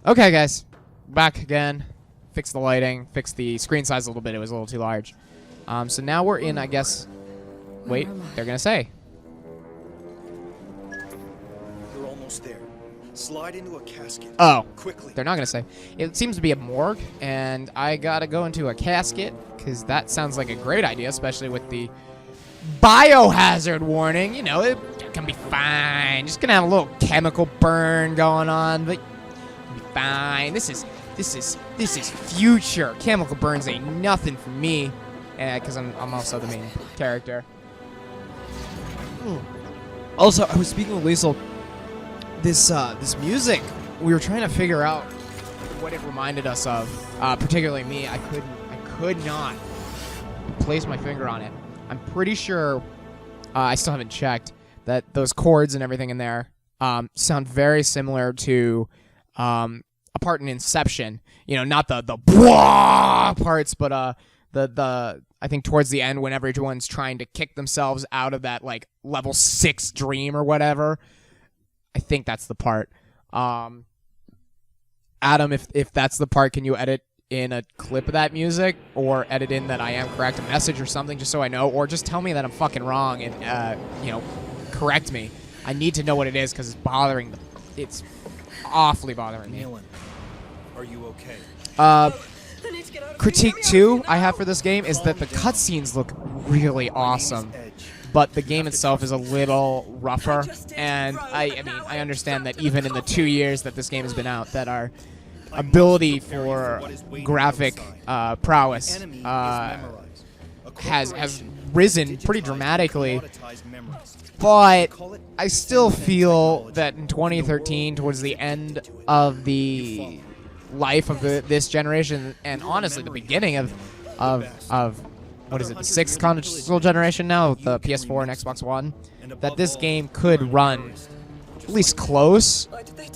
Okay, guys. Back again. Fix the lighting. Fix the screen size a little bit. It was a little too large. So now we're in, I guess... Wait, they're going to say. You're almost there. Slide into a casket. Oh. Quickly. They're not going to say. It seems to be a morgue, and I got to go into a casket, because that sounds like a great idea, especially with the biohazard warning. You know, it can be fine. Just going to have a little chemical burn going on, but it'll be fine. This is future. Chemical burns ain't nothing for me, because I'm also the main character. Also, I was speaking with Liesel. This music, we were trying to figure out What it reminded us of, particularly me, I could not place my finger on it. I'm pretty sure, I still haven't checked, that those chords and everything in there sound very similar to a part in Inception. You know, not the blah parts, but the I think towards the end, whenever everyone's trying to kick themselves out of that like level 6 dream or whatever. I think that's the part. Adam, if that's the part, can you edit in a clip of that music, or edit in that I am correct, a message or something, just so I know, or just tell me that I'm fucking wrong and you know, correct me. I need to know what it is because it's bothering. It's awfully bothering me. Are you okay? Critique 2 I have for this game is that the cutscenes look really awesome, but the game itself is a little rougher, and I mean, I understand that even in the 2 years that this game has been out, that our ability for graphic prowess has risen pretty dramatically, but I still feel that in 2013, towards the end of the life of this generation, and honestly the beginning of what is it, the 6th console generation now, the PS4 and Xbox One, that this game could run at least close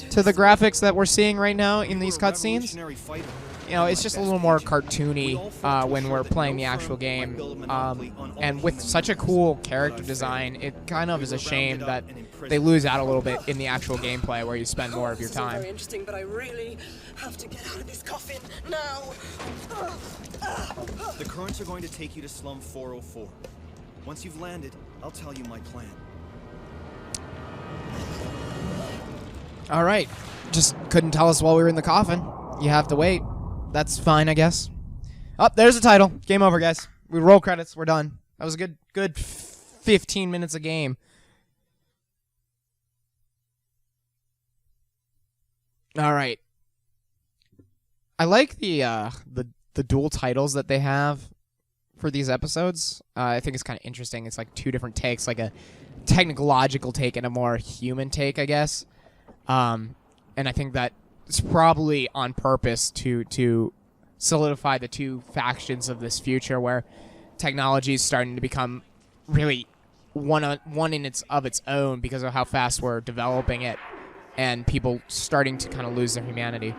to the graphics that we're seeing right now in these cutscenes. You know, it's just a little more cartoony when we're playing the actual game, and with such a cool character design, it kind of is a shame that they lose out a little bit in the actual gameplay where you spend more of your time. Very interesting, but I really have to get out of this coffin now. The currents are going to take you to Slum 404. Once you've landed, I'll tell you my plan. All right, just couldn't tell us while we were in the coffin. You have to wait. That's fine, I guess. Oh, there's the title. Game over, guys. We roll credits. We're done. That was a good 15 minutes of game. All right. I like the dual titles that they have for these episodes. I think it's kind of interesting. It's like 2 different takes, like a technological take and a more human take, I guess. And I think that it's probably on purpose to solidify the 2 factions of this future, where technology is starting to become really one in its own because of how fast we're developing it, and people starting to kind of lose their humanity.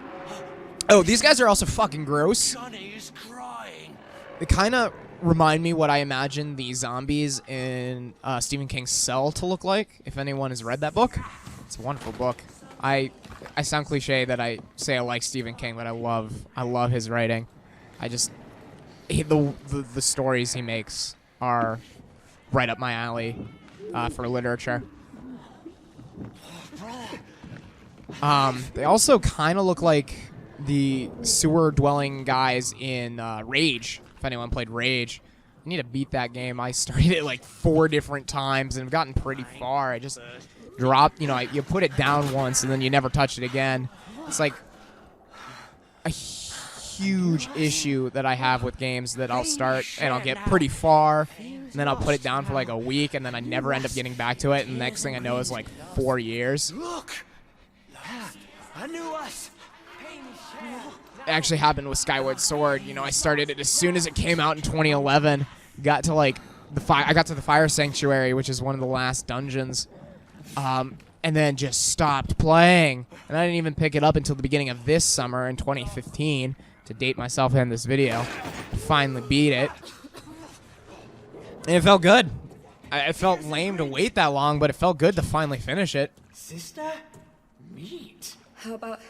Oh, these guys are also fucking gross. Johnny is crying. They kind of remind me what I imagine the zombies in Stephen King's Cell to look like, if anyone has read that book. It's a wonderful book. I sound cliche that I say I like Stephen King, but I love his writing. The stories he makes are right up my alley for literature. They also kind of look like the sewer-dwelling guys in Rage, if anyone played Rage. I need to beat that game. I started it like 4 different times and have gotten pretty far. I just dropped, you know, you put it down once and then you never touch it again. It's like a huge issue that I have with games, that I'll start and I'll get pretty far and then I'll put it down for like a week and then I never end up getting back to it, and the next thing I know is like 4 years. Look, I knew us. It actually happened with Skyward Sword. You know, I started it as soon as it came out in 2011. Got to like I got to the Fire Sanctuary, which is one of the last dungeons, and then just stopped playing. And I didn't even pick it up until the beginning of this summer in 2015 to date myself in this video. I finally beat it, and it felt good. It felt lame to wait that long, but it felt good to finally finish it. Sister, meet. How about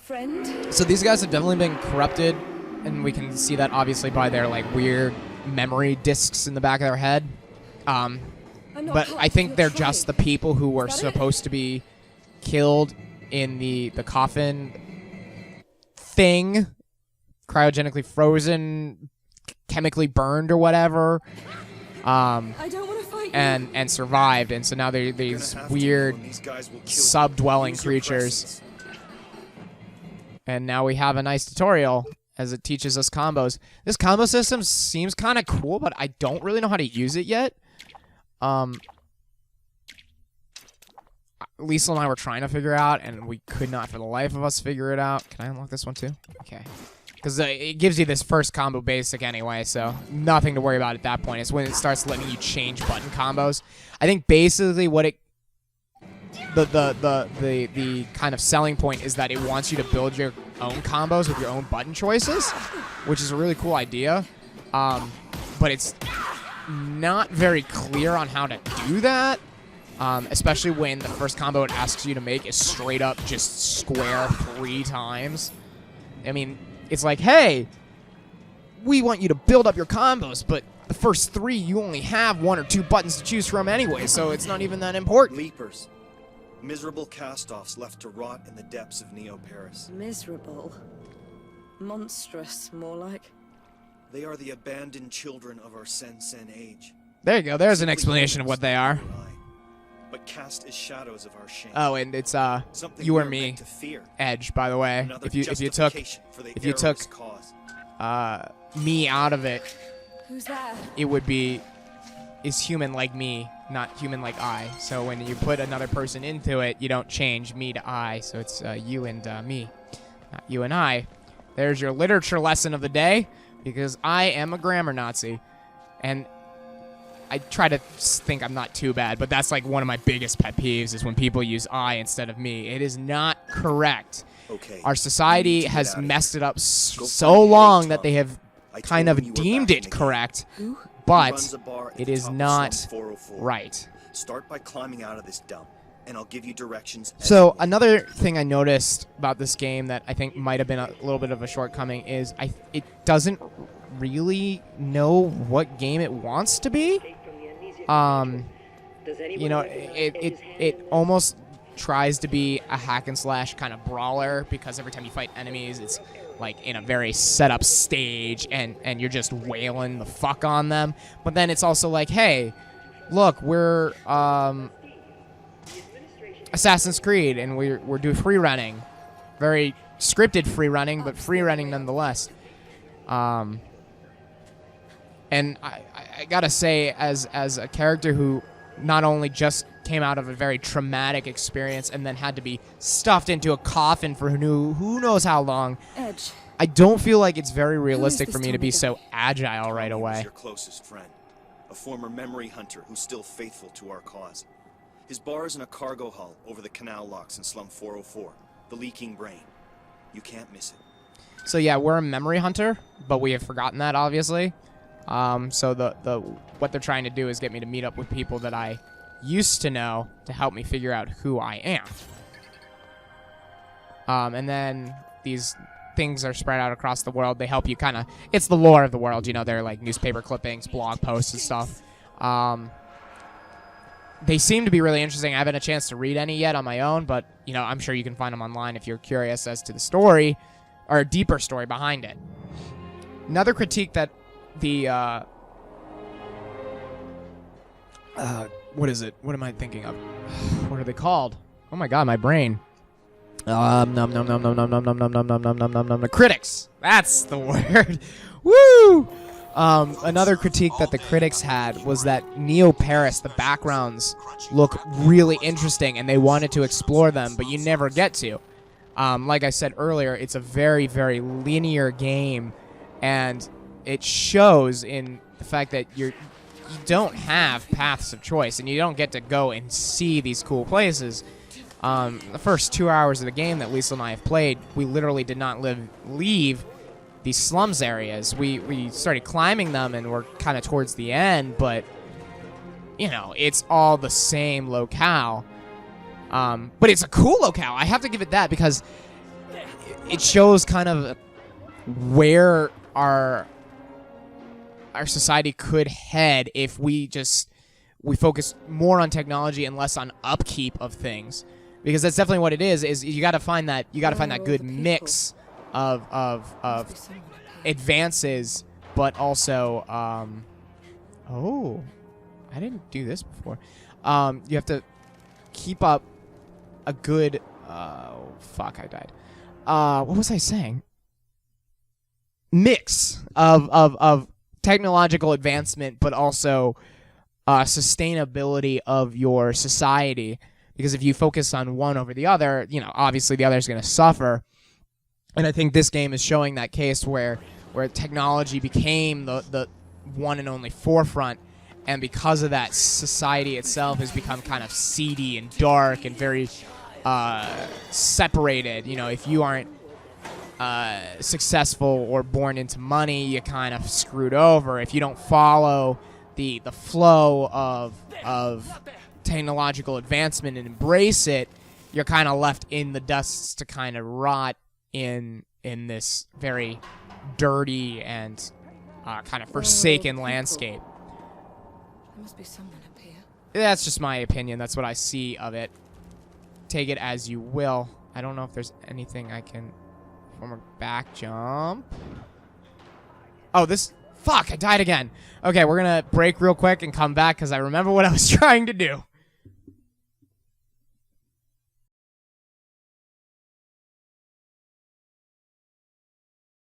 Friend? So these guys have definitely been corrupted, and we can see that obviously by their like weird memory discs in the back of their head. But I think they're just the people who were supposed to be killed in the coffin thing, cryogenically frozen, chemically burned or whatever. I don't want to fight you. And survived, and so now they're these weird sub-dwelling creatures. And now we have a nice tutorial as it teaches us combos. This combo system seems kind of cool, but I don't really know how to use it yet. Lisa and I were trying to figure out, and we could not for the life of us figure it out. Can I unlock this one too? Okay. Because it gives you this first combo basic anyway, so nothing to worry about at that point. It's when it starts letting you change button combos. I think basically what it... The kind of selling point is that it wants you to build your own combos with your own button choices, which is a really cool idea. But it's not very clear on how to do that, especially when the first combo it asks you to make is straight up just square 3 times. I mean, it's like, hey, we want you to build up your combos, but the first 3 you only have 1 or 2 buttons to choose from anyway, so it's not even that important. Leapers. Miserable cast-offs left to rot in the depths of Neo-Paris. Miserable. Monstrous, more like. They are the abandoned children of our Sen age. There you go. There's an explanation of what they are. But cast as shadows of our shame. Oh, and it's Something you we or are me, meant to fear. Edge. By the way, Another if you took justification for the hero's cause. me out of it, Who's there? it would be is human like me, not human like I. So when you put another person into it, you don't change me to I. So it's you and me, not you and I. There's your literature lesson of the day, because I am a grammar Nazi, and I try to think I'm not too bad, but that's like one of my biggest pet peeves is when people use I instead of me. It is not correct. Okay. Our society has messed it up so long that they have kind of deemed it correct, but it is not right. Start by climbing out of this dump, and I'll give you directions. So another thing I noticed about this game that I think might have been a little bit of a shortcoming is it doesn't really know what game it wants to be. You know, it almost tries to be a hack and slash kind of brawler, because every time you fight enemies, it's like in a very set up stage, and you're just wailing the fuck on them. But then it's also like, hey, look, we're Assassin's Creed, and we're doing free running, very scripted free running, but free running nonetheless. And I gotta say, as a character who not only just came out of a very traumatic experience and then had to be stuffed into a coffin for who knows how long, Edge. I don't feel like it's very realistic this for me to be Tommy so agile right He was away. your closest friend, a former memory hunter who's still faithful to our cause. His bar is in a cargo hull over the canal locks in Slum 404, the leaking brain. You can't miss it. So yeah, we're a memory hunter, but we have forgotten that, obviously. So the what they're trying to do is get me to meet up with people that I used to know to help me figure out who I am. And then these things are spread out across the world. They help you kind of... It's the lore of the world, you know. They're like newspaper clippings, blog posts, and stuff. They seem to be really interesting. I haven't had a chance to read any yet on my own, but, you know, I'm sure you can find them online if you're curious as to the story, or a deeper story behind it. Another critique that the... what is it? What am I thinking of? What are they called? Oh my god, my brain. The critics. That's the word. Woo! Another critique that the critics had was that Neo-Paris, the backgrounds, look really interesting, and they wanted to explore them, but you never get to. Like I said earlier, it's a very, very linear game, and it shows in the fact that you don't have paths of choice, and you don't get to go and see these cool places. The first 2 hours of the game that Lisa and I have played, we literally did not leave these slums areas. We started climbing them, and we're kind of towards the end, but, you know, it's all the same locale. But it's a cool locale. I have to give it that, because it shows kind of where our society could head if we focus more on technology and less on upkeep of things, because that's definitely what it is you got to find that good mix of advances, but also oh, I didn't do this before. You have to keep up a good fuck, I died. What was I saying? Mix of technological advancement, but also sustainability of your society. Because if you focus on one over the other, obviously the other is going to suffer. And I think this game is showing that case where technology became the one and only forefront, and because of that, society itself has become kind of seedy and dark and very separated. If you aren't successful or born into money, you kind of screwed over. If you don't follow the flow of technological advancement and embrace it, you're kind of left in the dust to kind of rot in this very dirty and kind of forsaken landscape. There must be someone up here. That's just my opinion. That's what I see of it. Take it as you will. I don't know if there's anything I can... Former back jump. Oh, this... Fuck, I died again. Okay, we're gonna break real quick and come back because I remember what I was trying to do.